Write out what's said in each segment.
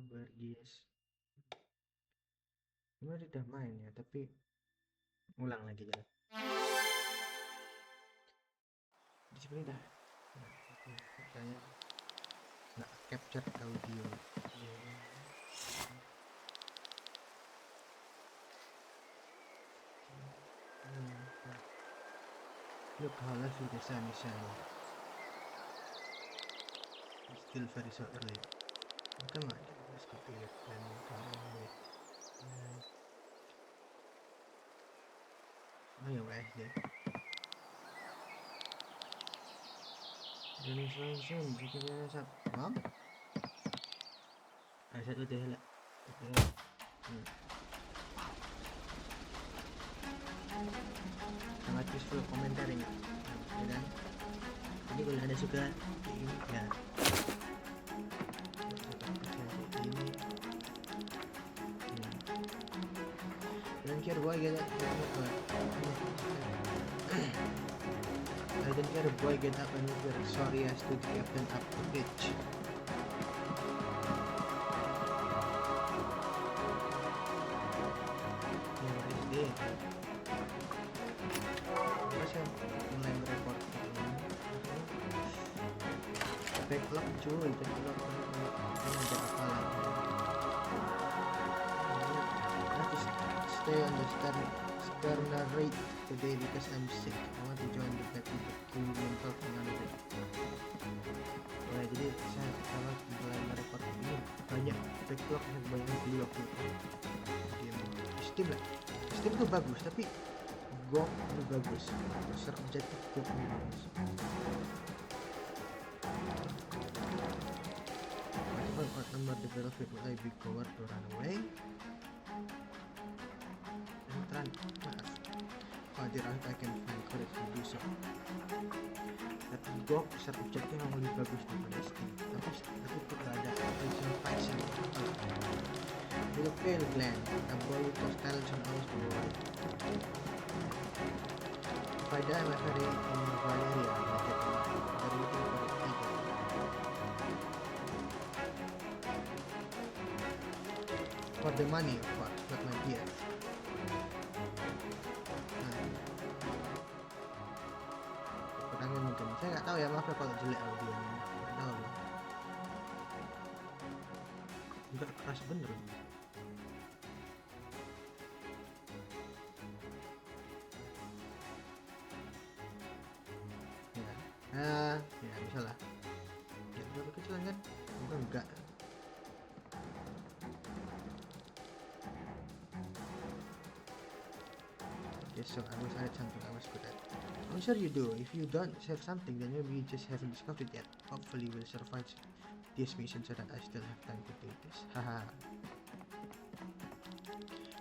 Bergis. Sebenarnya udah main ya, tapi ulang lagi jalan. Di sini dah. Nah, oke, katanya nggak capture audio. Look how lovely the sun is shining. It's still very so early. Come on, let's go to it and come on with. Oh ya WSD. Running slow soon, jika dia sab. Mam? Satu deh lah. Sangat useful komentarnya, ya kan? Jadi kalau anda suka ini ya. Don't care boy get up. I don't care boy get up and move your sorry ass to the captain up the pitch. Ya SD. Terus saya mulai merekod backlog cuy, backlog ini ada apa lagi? Stay on the stern rate today because I'm sick. I want to join the back with the cool mental pengantin. Nah, jadi saya kalau mulai merekod ini banyak backlog yang banyak beli waktu itu. Steam lah, Steam tuh bagus tapi GOG lebih bagus. Secara objektif GOG lebih bagus. What number the battlefield will I be covered to run away? Maaf. Hadir I can find courage to do so. Tapi GOG secara objektif memang lebih bagus daripada Steam. Tapi kok gak ada original fights yang Little pale gland, a boy with hostile on always provide. If I die my ferry in Valeria, I get they're looking for a eagle. For the money, of course, not my dear. Kurangnya mungkin, saya nggak tahu ya, maaf ya kalau jelek audionya, nggak tahu. Enggak keras bener. Ya bisa lah. Ya berapa kecilan kan? Bukan enggak. Okay, so I was added something I was good at. I'm sure you do. If you don't have something, then maybe you just haven't discovered it yet. Hopefully we'll survive this mission so that I still have time to do this. Haha.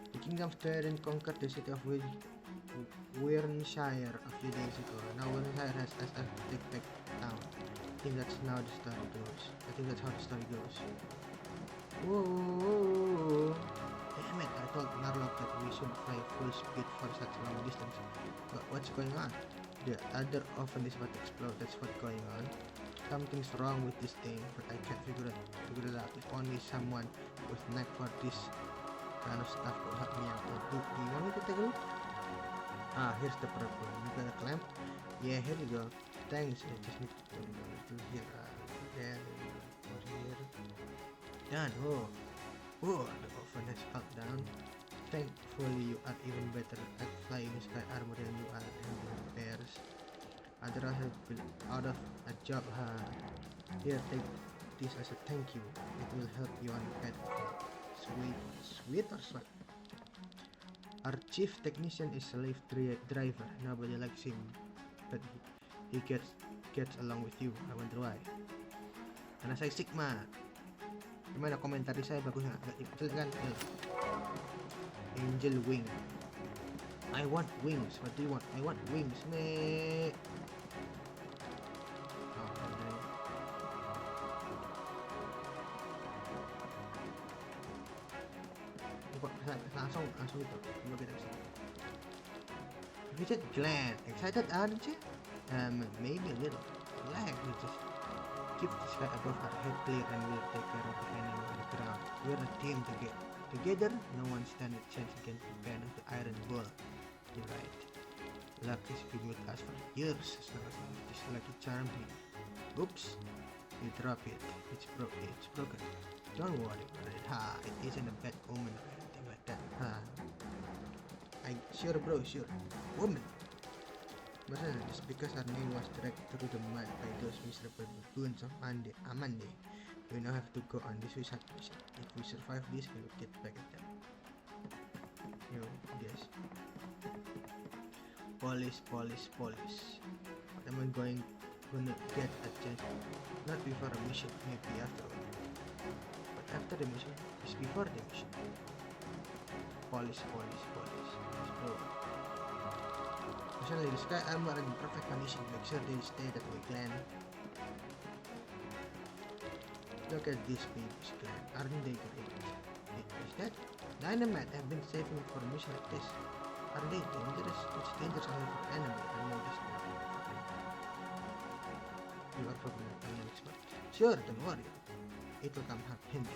The kingdom stirred and conquered the city of Wyrnshire a few days ago. Now Wyrnshire has asked us to take back town. I think that's how the story goes. Whoa! Damn it! I told Narlock that we should fly full speed for such long distance. But what's going on? The other oven is about to explode. That's what's going on. Something's wrong with this thing, but I can't figure it out. If only someone with knack for this kind of stuff could help me out. Do you want me to take a look? Here's the problem. You got a clamp? Yeah, here you go. Thanks. I just need to here. There, over here. Done. Oh, the oven has fallen down. Thankfully, you are even better at flying sky armor than you are in repairs. Otherwise, I've been out of a job. Here, take this as a thank you. It will help you on the battlefield. Sweet or swag? Our chief technician is slave driver. Nobody likes him, but he gets along with you. I wonder why. Karena saya Sigma. Gimana komentar saya bagus nggak? Agak jelek kan? Angel wing. I want wings. What do you want? I want wings, mate. Langsung itu. Coba kita bisa. You just glad, excited, aren't you? Maybe a little. Relax, keep the sky above our head clear and we'll take care of the enemy on the ground. We're a team together. No one stands a chance against the band of the Iron Bull. You're right. Luck has been with us for years as long as we have this lucky charm here. Oops. You drop it. It's broken. Don't worry about it. It isn't a bad omen or anything like that. Sure bro, sure. Woman. But just because our name was dragged through the mud by those miserable baboons of Amande, we now have to go on this suicide mission. If we survive this, we will get back at them. Yo, yes. Police. What am I gonna get a chance? Not before a mission, maybe afterward. But after the mission is before the mission. Police. Let's go. Especially the Sky Armor are in perfect condition. Make sure they stay that way, clan. Look at these babies, clan. Aren't they great? Is that dynamite? I've been saving it for a mission like this. Are they dangerous? It's dangerous only for enemy. I know this. You are probably not an expert. Sure, don't worry. It will come handy.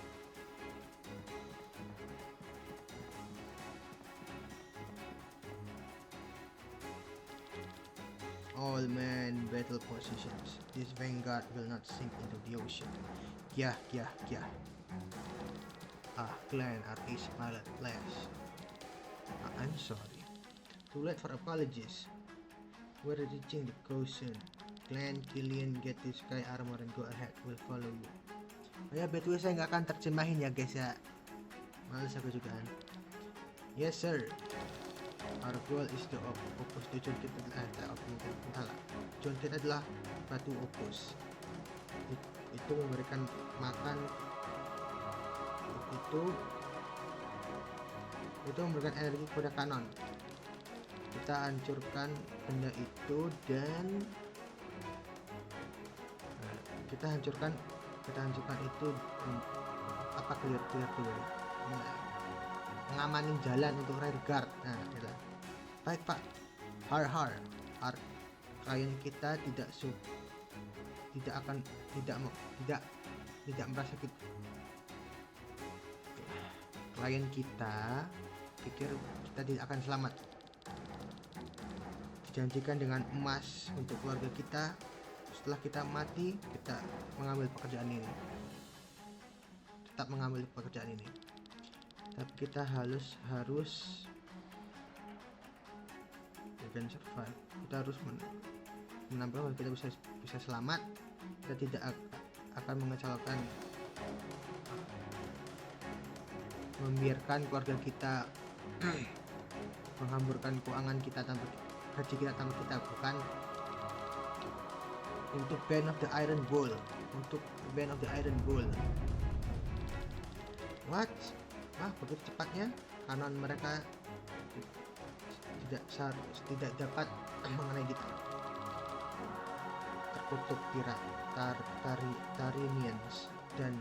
All men battle positions. This vanguard will not sink into the ocean. Yeah. Clan are ace pilot flash. I'm sorry. Too late for apologies. We're reaching the coast soon. Clan, Killian, get the Sky Armor and go ahead. We'll follow you. Oh ya, BTW saya nggak akan terjemahin ya guys ya. Males aku juga kan. Yes sir. Our goal is to opus to Junket adalah batu opus. Itu memberikan makan itu memberikan energi kepada kanon. Kita hancurkan benda itu dan kita hancurkan itu clear dulu. Mengamanin jalan untuk rear guard. Nah, gitu. Baik Pak. Har. Klien kita tidak merasa klien kita pikir kita tidak akan selamat. Dijanjikan dengan emas untuk keluarga kita. Setelah kita mati, kita mengambil pekerjaan ini. Tetap mengambil pekerjaan ini. Tapi kita harus survive. Kita harus menambah bahwa kita bisa selamat. Kita tidak akan mengecewakan, membiarkan keluarga kita menghamburkan keuangan kita tanpa gaji kita tanpa kita, bukan. Untuk Band of the Iron Bull. What? Begitu cepatnya kanon mereka tidak dapat mengenai kita. Terkutuk Tarinians dan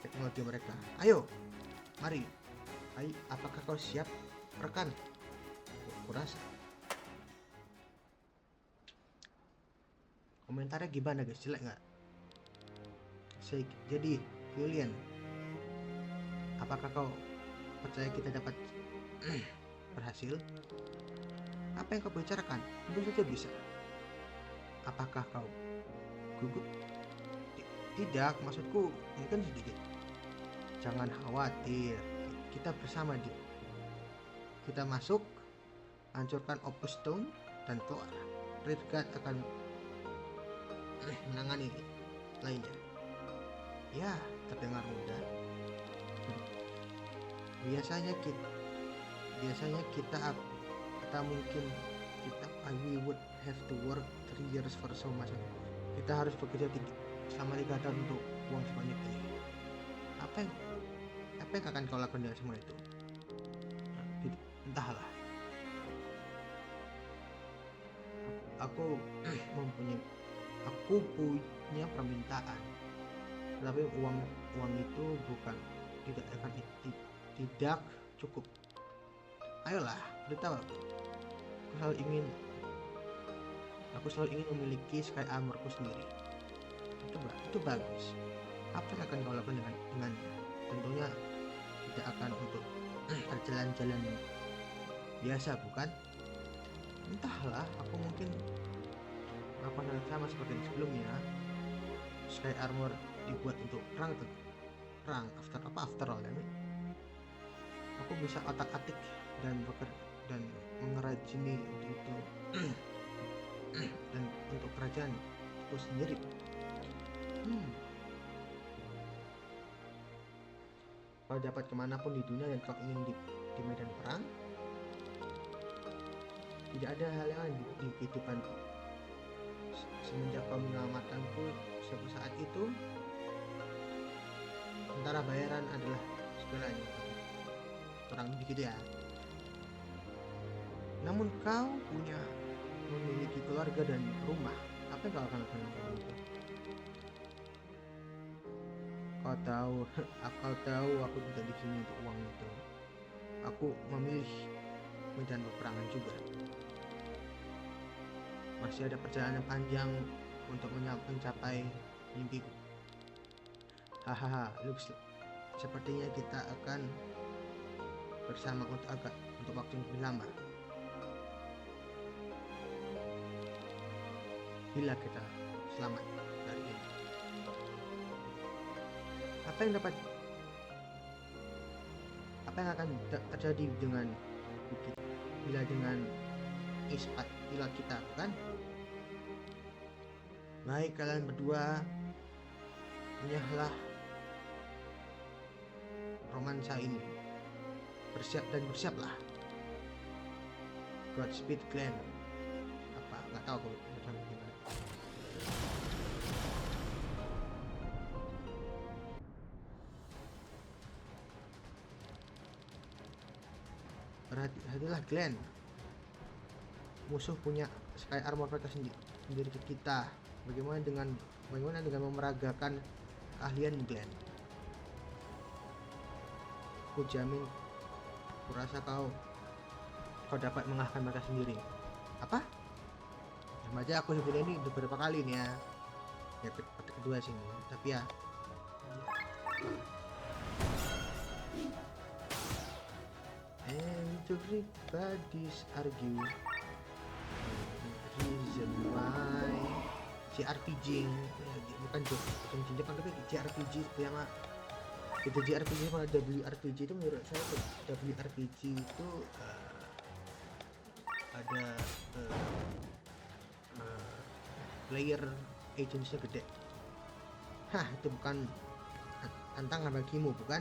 teknologi mereka. Ayo, mari. Apakah kau siap, rekan? Kurasa. Komentarnya gimana guys? Jelek nggak? Jadi, Julian, apakah kau percaya kita dapat berhasil? Apa yang kau bicarakan? Tentu saja bisa. Apakah kau gugup? Tidak, maksudku mungkin sedikit. Jangan khawatir, kita bersama dia. Kita masuk, hancurkan Opus Stone dan keluar. Rearguard akan menangani lainnya. Ya, terdengar mudah. Biasanya kita we would have to work 3 years for so much. Kita harus bekerja selama 3 tahun untuk uang sebanyak ini. Apa yang akan kau lakukan dengan semua itu? Entahlah. Aku punya permintaan, tapi uang itu tidak cukup. Ayolah, beritahu aku. Aku selalu ingin memiliki Sky Armorku sendiri. Coba, itu bagus. Apa yang akan kau lakukan dengannya? Tentunya tidak akan untuk berjalan-jalan biasa, bukan? Entahlah, aku mungkin melakukan hal sama seperti yang sebelumnya. Sky Armor dibuat untuk perang, after all kan? Aku bisa otak-atik dan mengerajini untuk itu dan untuk kerajaan aku sendiri. Kau dapat kemanapun di dunia dan kau ingin di medan perang, tidak ada hal yang lain di kehidupanku. Semenjak kau menyelamatkanku suatu saat itu, sementara bayaran adalah segalanya. Kurang begitu ya. Namun kau memiliki keluarga dan rumah. Apa yang kau akan lakukan dengan itu? Kau tahu aku tidak di sini untuk uang itu. Aku memilih medan peperangan juga. Masih ada perjalanan panjang untuk mencapai mimpiku. Hahaha, sepertinya kita akan bersama untuk waktu yang lebih lama. Bila kita selamat dari ini. Apa yang akan terjadi dengan bukit bila kita, kan? Baik, kalian berdua menyahlah romansa ini. Bersiaplah. Godspeed Glenn. Nggak tahu aku gimana. Hadilah Glenn. Musuh punya Sky Armor mereka sendiri ke kita. Bagaimana dengan memeragakan keahlian Glenn? Aku jamin, kurasa kau dapat mengalahkan mereka sendiri. Apa? Aja aku sebenarnya ini udah beberapa kali nih ya kedua sini, tapi ya and everybody's argue reason why JRPG bukan Jepang tapi JRPG sama itu JRPG sama WRPG itu menurut saya tuh WRPG itu ada player agency gede. Itu bukan tantangan bagimu, bukan?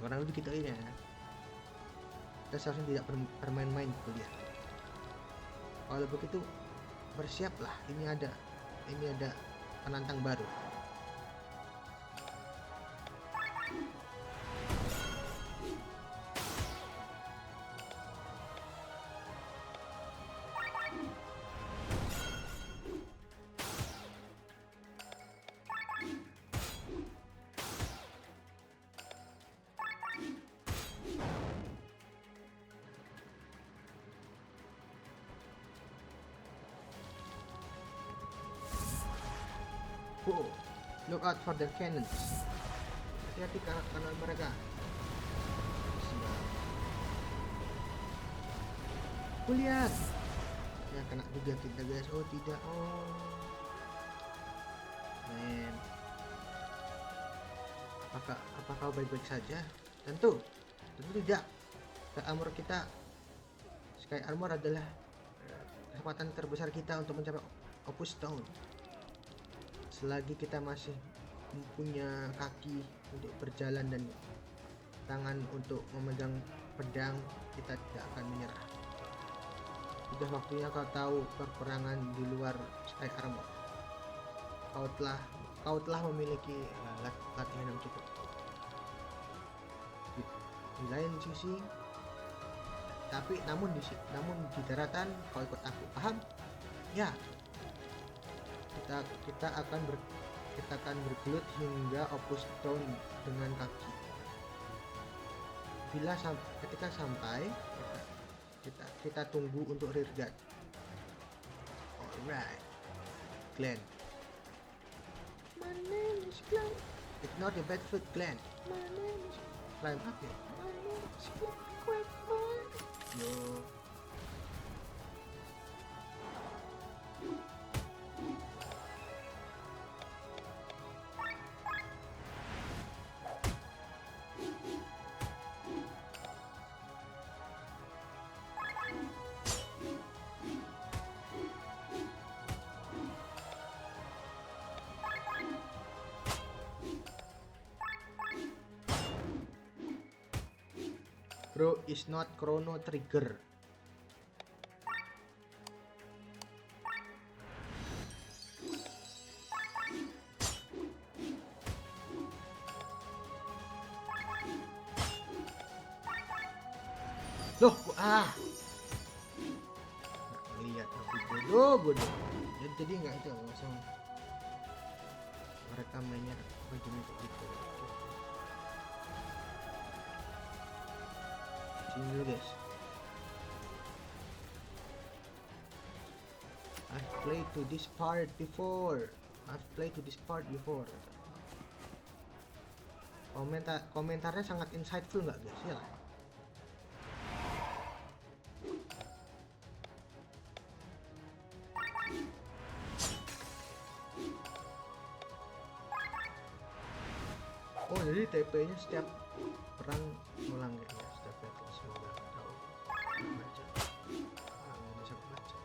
Orang itu gitu ya. Kita seharusnya tidak bermain-main kuliah. Kalau begitu bersiaplah, ini ada penantang baru. Look out for their cannons. Hati-hati kanan mereka. Lihat. Ya kena juga kita guys. Oh tidak. Men. Apakah kau baik-baik saja? Tentu tidak. Sky Armor adalah kesempatan terbesar kita untuk mencapai Opus Stone. Selagi kita masih mempunyai kaki untuk berjalan dan tangan untuk memegang pedang, kita tidak akan menyerah. Sudah waktunya kau tahu peperangan di luar Sky Armor. Kau telah memiliki latihan yang cukup. Di lain sisi, namun di daratan kau ikut aku, paham? Ya. Kita akan bergelut hingga Opus Stone dengan kaki. Ketika sampai, kita tunggu untuk rearguard. Alright, Glenn. My name is Glenn. It's not a bad food, Glenn. My name is. Climb up ya. My name is Glenn. Quick boy. Yo. Bro is not Chrono Trigger. Loh, lihat aku bodoh. Jadi nggak itu langsung mereka mainnya begini kayak gitu. Sini guys. I've played to this part before. Komentarnya sangat insightful nggak guys ya? Oh jadi TP-nya setiap perang ulang ya, setiap battle. Semoga tahu baca. Nggak bisa baca.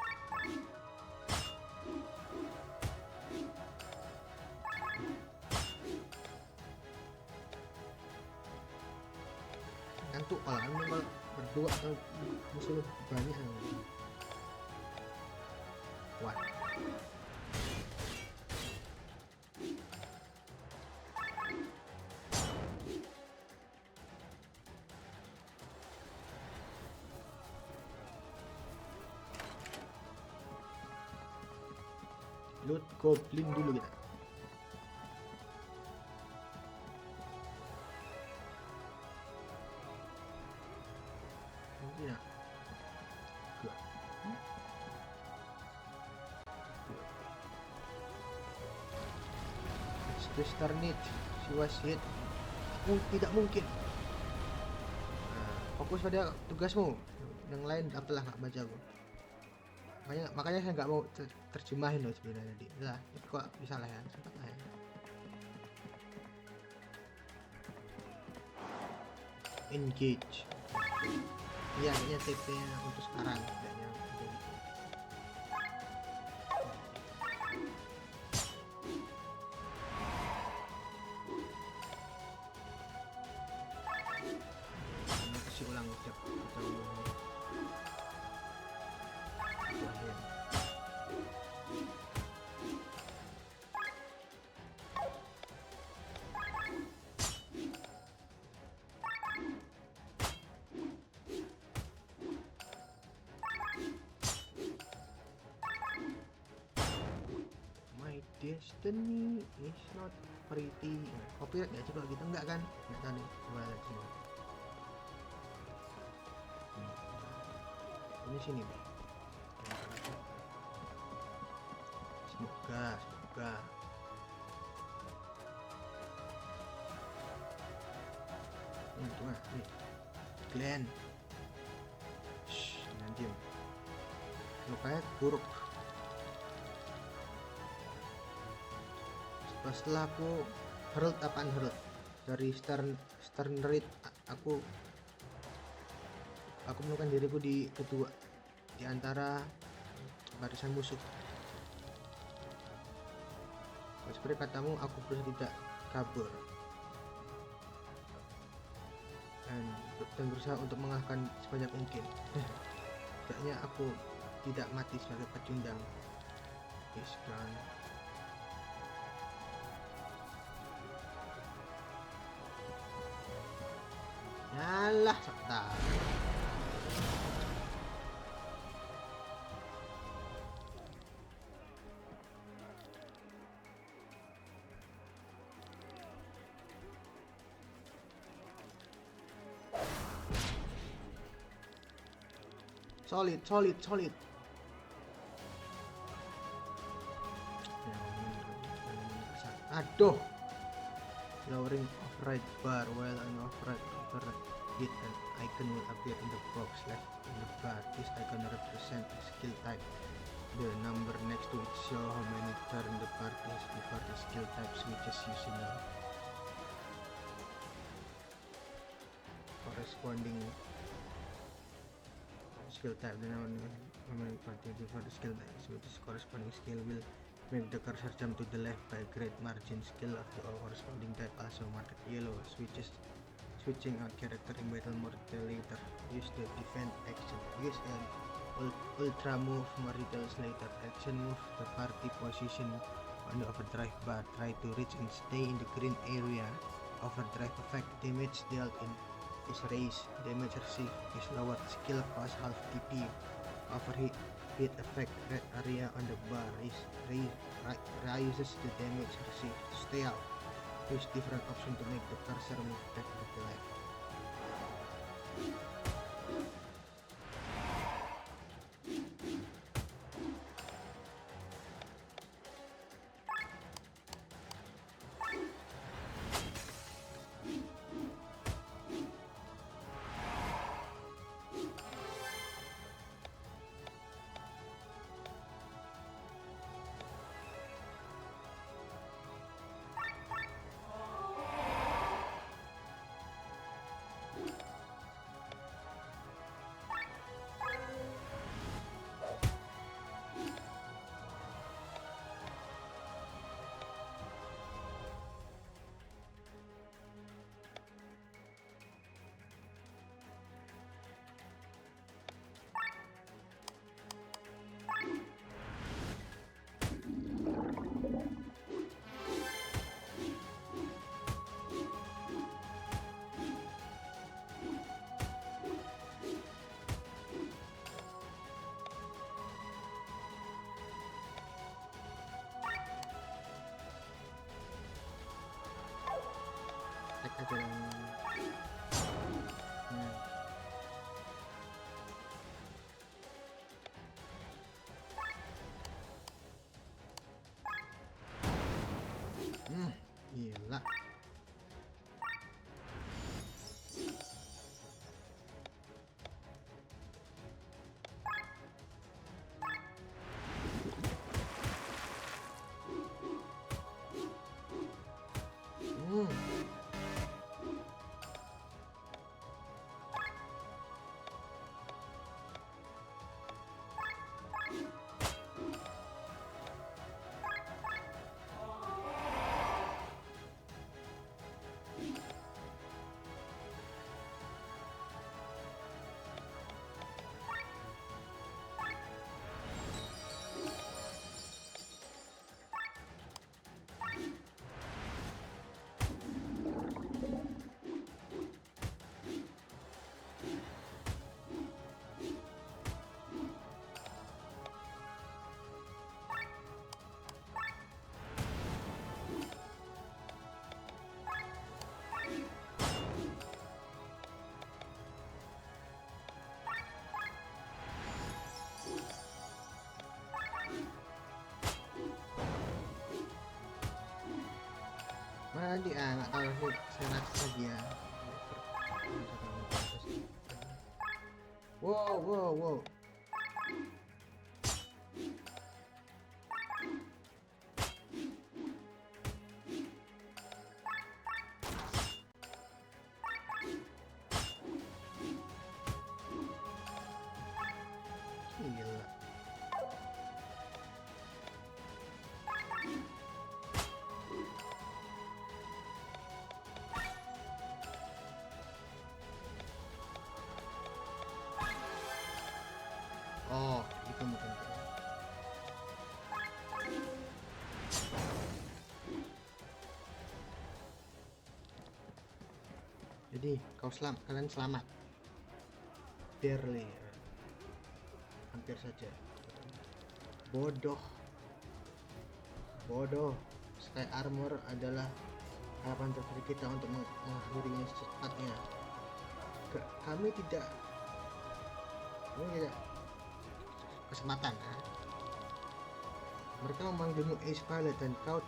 Kan tuh kalau berdua atau musuh banyak. What? Loot goblin dulu kita. Mungkin ya. Twister need, she was hit. Tidak mungkin. Fokus pada tugasmu. Yang lain apalah nggak baca gue. Makanya saya nggak mau terjemahin loh sebenarnya tadi. Lah, itu kok bisa lah ya, sempat lah ya. Engage. Iya, kayaknya TP-nya untuk sekarang kayaknya udah gitu. Ini kasih ulang tiap kita Destiny is not pretty. Copyright ya coba gitu enggak kan? Enggak tahu nih. Coba lihat sini. Ini sini nih. Semoga. Ini tuh nih. Glenn. Shh, nanti. Lukanya buruk. Setelah aku herald dari Stern Raid, aku menemukan diriku di kedua di antara barisan musuh. Seperti katamu, aku berusaha tidak kabur dan berusaha untuk mengalahkan sebanyak mungkin. Kayaknya aku tidak mati sebagai pecundang. Yes, kan. Alah, sakta. Solid. Aduh. Lowering override bar while an override hit an icon will appear in the box left in the bar. This icon represents a skill type. The number next to it show how many turns the party has before the skill type switches using a corresponding skill type. The number how many party before the skill type switches corresponding skill will make the cursor jump to the left by a great margin. Skill of the corresponding type also marked yellow. Switching out character in battle mode later. Use the defend action. Use an ultra move more details later. Action move the party position on the overdrive bar. Try to reach and stay in the green area. Overdrive effect. Damage dealt in is raised. Damage received is lowered. Skill cost half TP. Overhit effect. Red area on the bar is raises the damage received. Stay out. Use different option to make the cursor move back to the left. Attack aja dong. Gila. Mana tadi? Nggak tahu sih, saya rasa dia. Wow. Gila. Oh, itu bukan. Jadi kalian selamat. Barely. Hampir saja. Bodoh. Sky Armor adalah harapan terbaik kita untuk mengakhirinya secepatnya. Kami tidak kesempatan. Mereka memanggilmu Ace Violet dan kau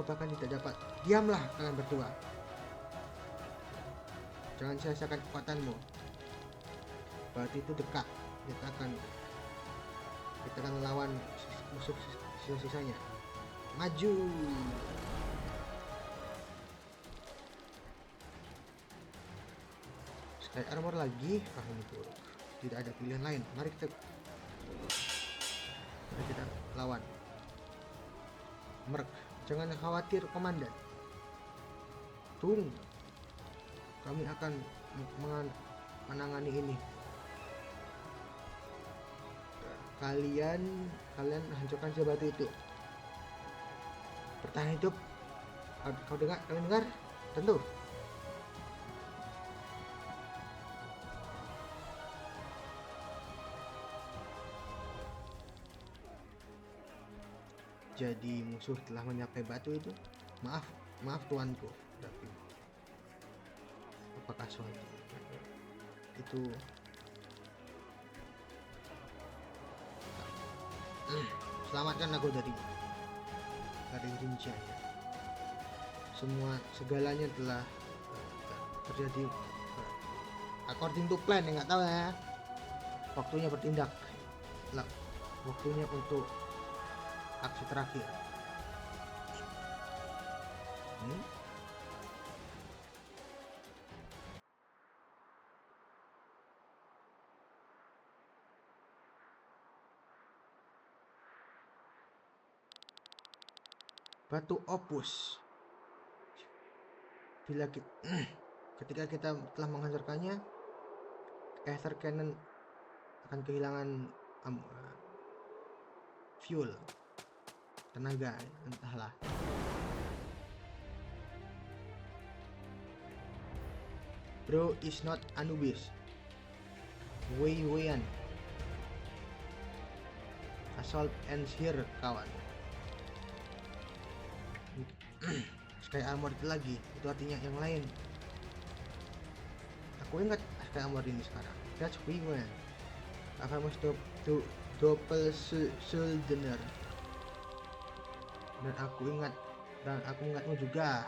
bahkan tidak dapat. Diamlah kalian berdua. Jangan sia-siakan kekuatanmu. Batu itu dekat. Kita akan melawan musuh sisa-sisanya. Maju. Sky Armor lagi. Ini buruk. Tidak ada pilihan lain. Mari kita lawan. Merk, jangan khawatir komandan. Tunggu. Kami akan menangani ini. Kalian hancurkan si batu itu. Bertahan hidup. Kalian dengar? Tentu. Jadi musuh telah menyapai batu itu. Maaf tuanku. Tapi apakah suatu itu selamatkan aku dari rinciannya. Segalanya telah terjadi according to plan, ya nggak tahu ya. Waktunya bertindak. Waktunya untuk aksi terakhir. Batu opus. Ketika kita telah menghancurkannya, Ether Cannon akan kehilangan fuel, tenaga, entahlah. Bro is not Anubis. Wei-Weian. Assault ends here, kawan. Sky Armor itu lagi, itu artinya yang lain. Aku ingat Sky Armor ini sekarang. That's Wei-Weian. Famous Doppelsuldner. Dan aku ingatmu juga,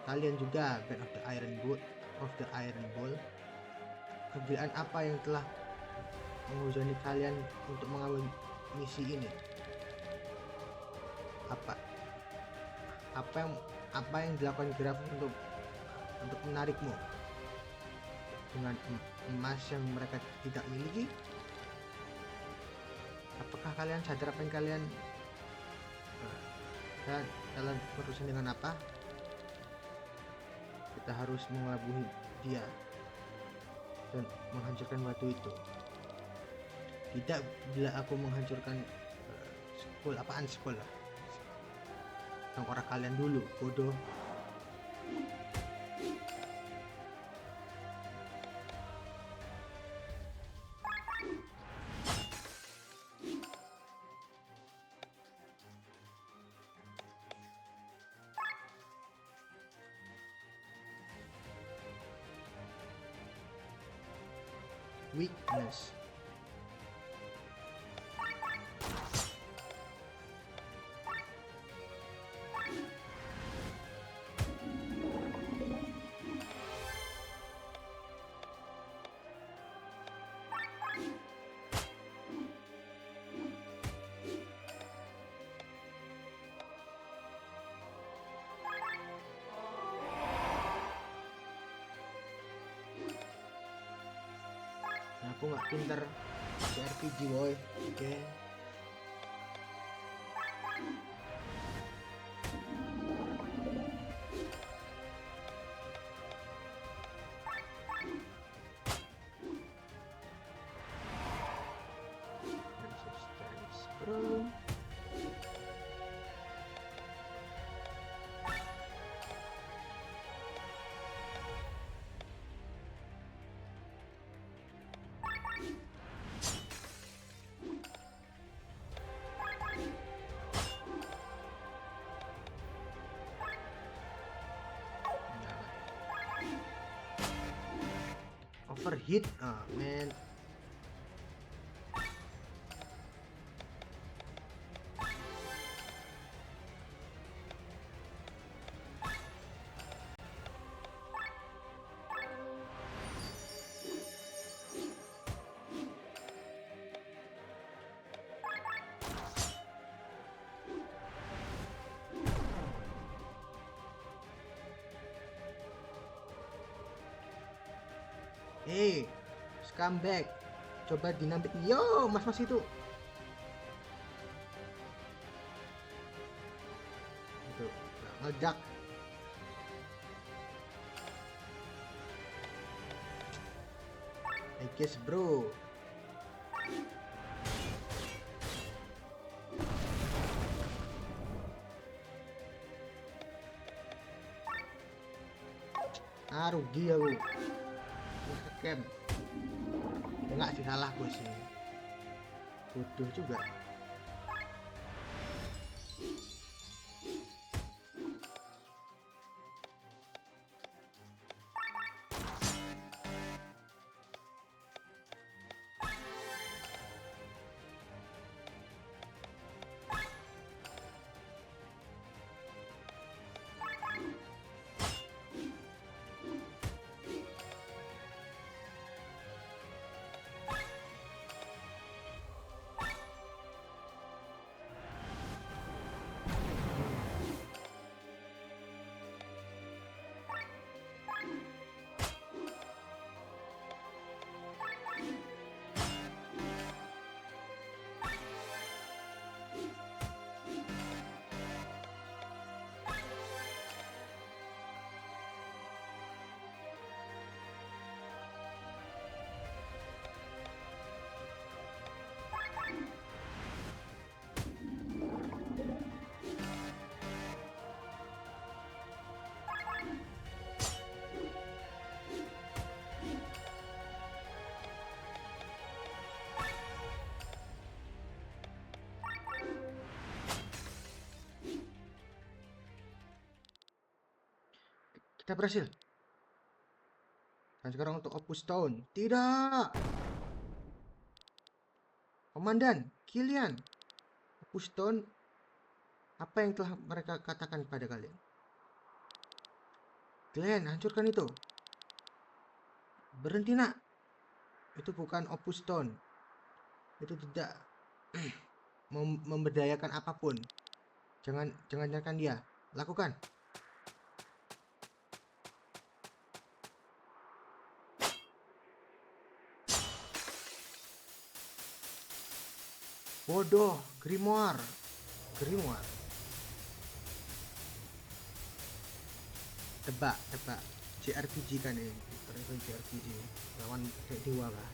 kalian juga, Band of the Iron Ball. Kegilaan apa yang telah menghujani kalian untuk mengambil misi ini? Apa yang dilakukan Graf untuk menarikmu dengan emas yang mereka tidak miliki? Apakah kalian sadar apa yang kalian berurusan dengan apa? Kita harus mengelabuhi dia dan menghancurkan batu itu. Tidak bila aku menghancurkan Skull lah. Tengkorak kalian dulu, bodoh. Weakness. Aku nggak pinter RPG boy. Oke. Resistance bro. Overheat, man. Scumbag, coba dinamit. Yo, mas itu itu meledak. I guess bro. Rugi aku. Scam. Enggak sih, salah gue sih. Bodoh juga. Kita berhasil. Dan sekarang untuk Opus Stone. Tidak. Komandan, Kilian. Opus Stone. Apa yang telah mereka katakan pada kalian? Glenn, hancurkan itu. Berhenti nak. Itu bukan Opus Stone. Itu tidak memberdayakan apapun. Jangan nyalakan dia. Lakukan. Bodoh, Grimoire. Tebak. JRPG kan ini. Itu JRPG. Lawan kayak dewa lah.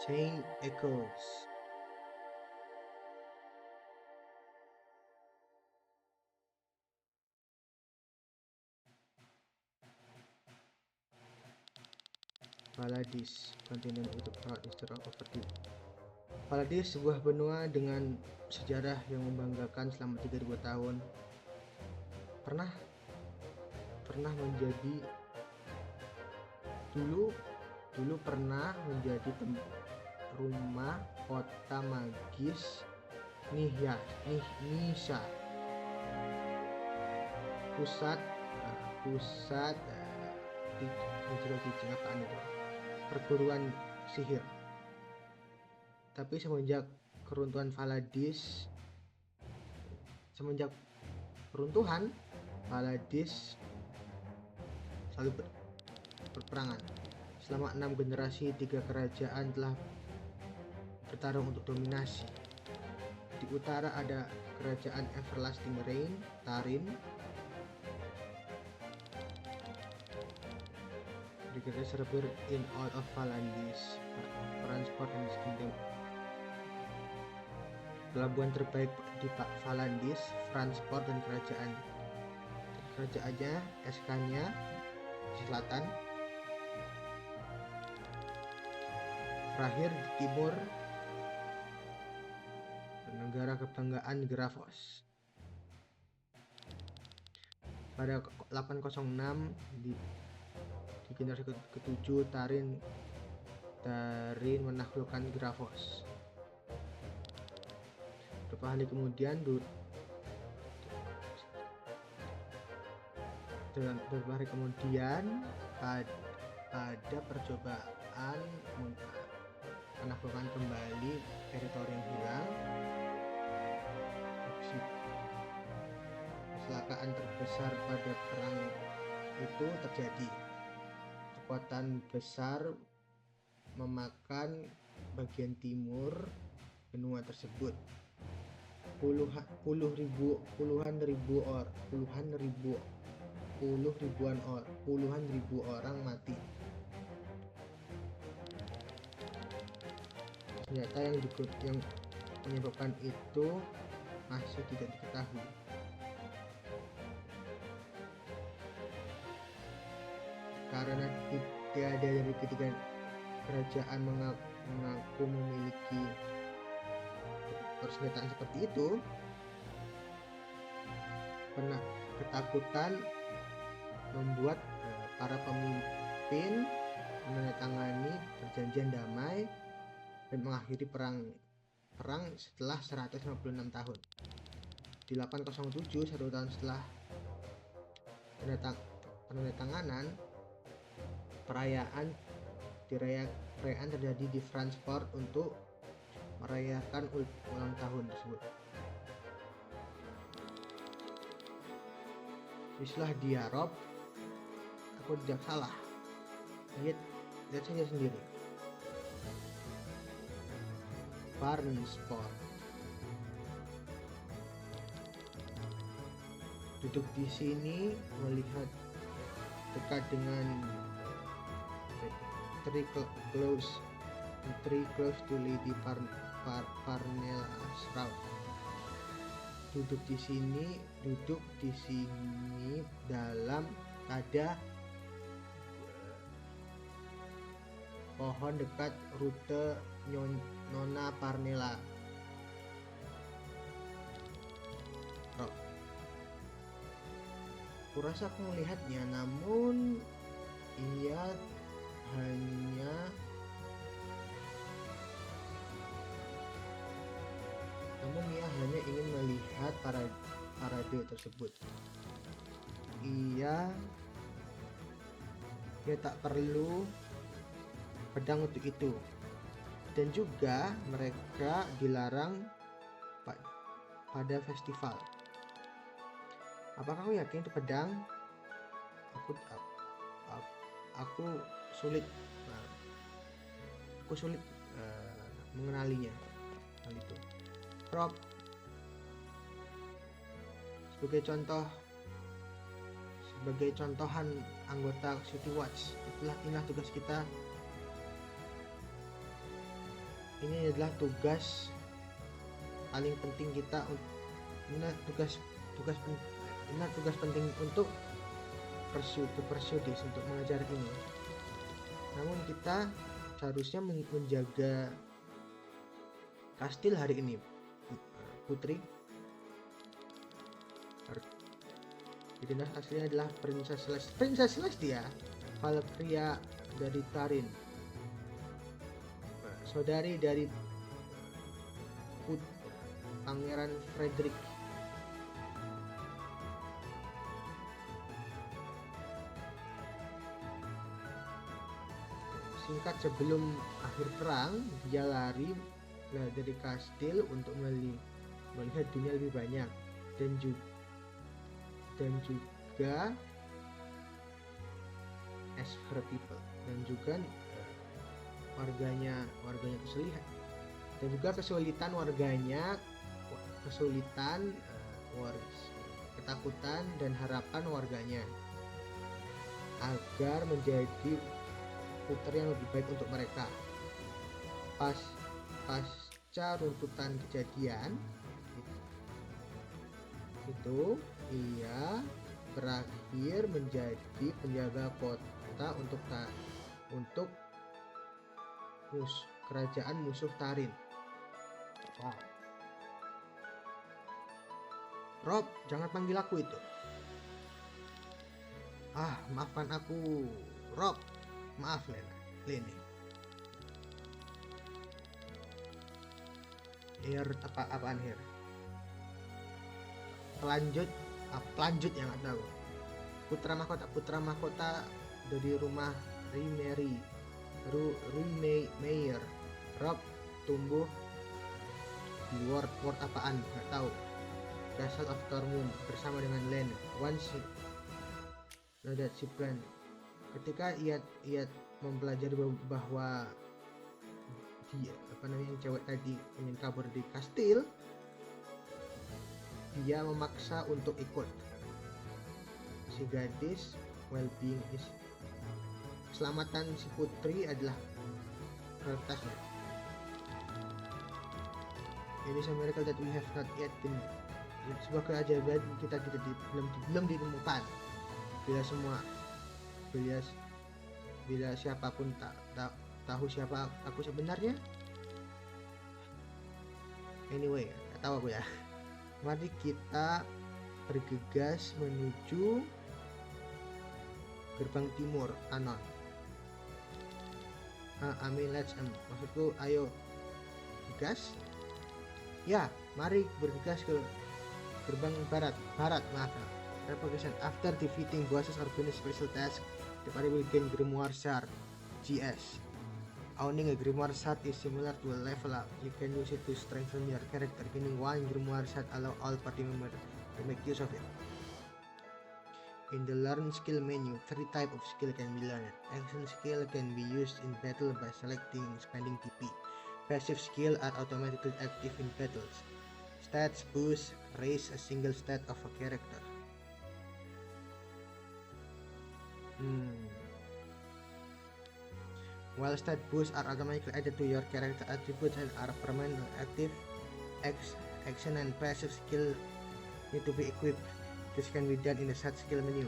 Chain Echoes. Paladis, kontinen itu proud history of Overdeep. Paladis, sebuah benua dengan sejarah yang membanggakan selama 3000 tahun. Pernah menjadi dulu pernah menjadi rumah kota magis Nihsa. Pusat apaan itu? Perguruan sihir. Tapi semenjak keruntuhan Paladis selalu berperangan. Selama 6 generasi, 3 kerajaan telah bertarung untuk dominasi. Di utara ada kerajaan Everlasting Reign, Tarim. The greatest server in all of Valandis, transport and kingdom. Pelabuhan terbaik di Valandis, transport dan kerajaan kerajaannya, SK-nya di selatan. Terakhir di timur, negara kebanggaan Grafos. Pada 806 di generasi ke-7 Tarin menaklukkan Grafos. Beberapa hari kemudian pada percobaan menaklukkan kembali teritori yang hilang, kecelakaan terbesar pada perang itu terjadi. Kekuatan besar memakan bagian timur benua tersebut. Puluhan ribu orang mati. Senjata yang menyebabkan itu masih tidak diketahui. Karena tidak ada dari ketiga kerajaan mengaku memiliki persenjataan seperti itu, ketakutan membuat para pemimpin menandatangani perjanjian damai dan mengakhiri perang setelah 156 tahun. Di 807, 1 tahun setelah penandatanganan, perayaan terjadi di Frankfurt untuk merayakan ulang tahun tersebut. Istilah Diarop, aku tidak salah. Lihat saja sendiri. Barnsport. Duduk di sini melihat dekat dengan Three close to Lady Parnella Shroud. Duduk di sini dalam ada pohon dekat rute Nona Parnella. Kurasa aku melihatnya, namun ia hanya ingin melihat parade tersebut. Ia tak perlu pedang untuk itu, dan juga mereka dilarang pada festival. Apakah kau yakin itu pedang? Aku sulit mengenalinya. Hal itu. Rob, sebagai contohan anggota City Watch, inilah tugas kita. Ini adalah tugas paling penting kita. Ini tugas penting untuk Perseudis untuk mengejar ini. Namun kita seharusnya menjaga kastil hari ini, Putri. Identitas aslinya adalah Princess Celestia, Valkyria dari Tarin, saudari dari Pangeran Frederick. Singkat sebelum akhir perang, dia lari dari kastil untuk melihat dunia lebih banyak, dan juga as her people, dan juga warganya kesulitan warganya, ketakutan dan harapan warganya agar menjadi putri yang lebih baik untuk mereka. Pasca runtutan kejadian itu, ia berakhir menjadi penjaga kota untuk kerajaan musuh Tarin. Wow. Rob, jangan panggil aku itu. Maafkan aku, Rob. Maaf, Lene. Apaan here? Pelanjut yang nggak tahu. Putra mahkota dari rumah Mayer. Rob tumbuh di ward apaan nggak tahu. Castle of Tormund bersama dengan Len. Once that she planned. Ketika ia mempelajari bahwa yang cewek tadi ingin kabur di kastil, dia memaksa untuk ikut. Si gadis, well-being is keselamatan si putri adalah prioritasnya. It is a miracle that we have not yet been. Sebuah keajaiban kita belum ditemukan. Bila siapapun tak tahu siapa aku sebenarnya. Anyway, gak tahu aku ya. Mari kita bergegas menuju gerbang timur Anon. Maksudku ayo gas. Ya, mari bergegas ke gerbang barat. Maaf. Replication. After defeating bosses or finish special task, the party will gain Grimoire Shard GS. Owning a Grimoire Shard is similar to a level up. You can use it to strengthen your character. Gaining one Grimoire Shard allow all party members to make use of it. In the Learn Skill menu, 3 types of skill can be learned. Action skill can be used in battle by selecting spending TP. Passive skill are automatically active in battles. Stats boost raise a single stat of a character. While stat boosts are automatically added to your character attributes and are permanently active, action and passive skill need to be equipped. This can be done in the set skill menu.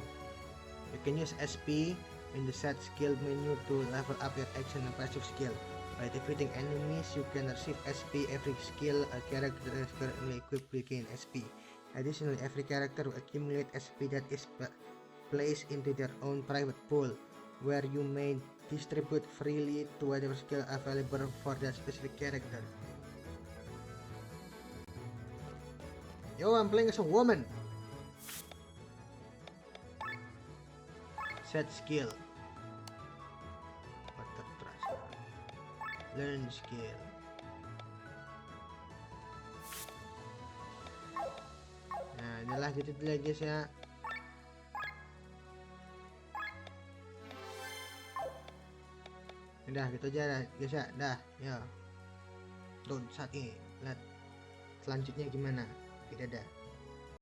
You can use SP in the set skill menu to level up your action and passive skill. By defeating enemies, you can receive SP. Every skill a character is currently equipped will gain SP. Additionally, every character will accumulate SP that is placed into their own private pool, where you may distribute freely to whatever skill available for that specific character. Yo, I'm playing as a woman. Set skill. Water trust. Learn skill. Nah, inilah gitu dulu guys ya. Udah gitu aja dah guys ya. Dah ya. Down saat ini. Lihat selanjutnya gimana. Tidak ada.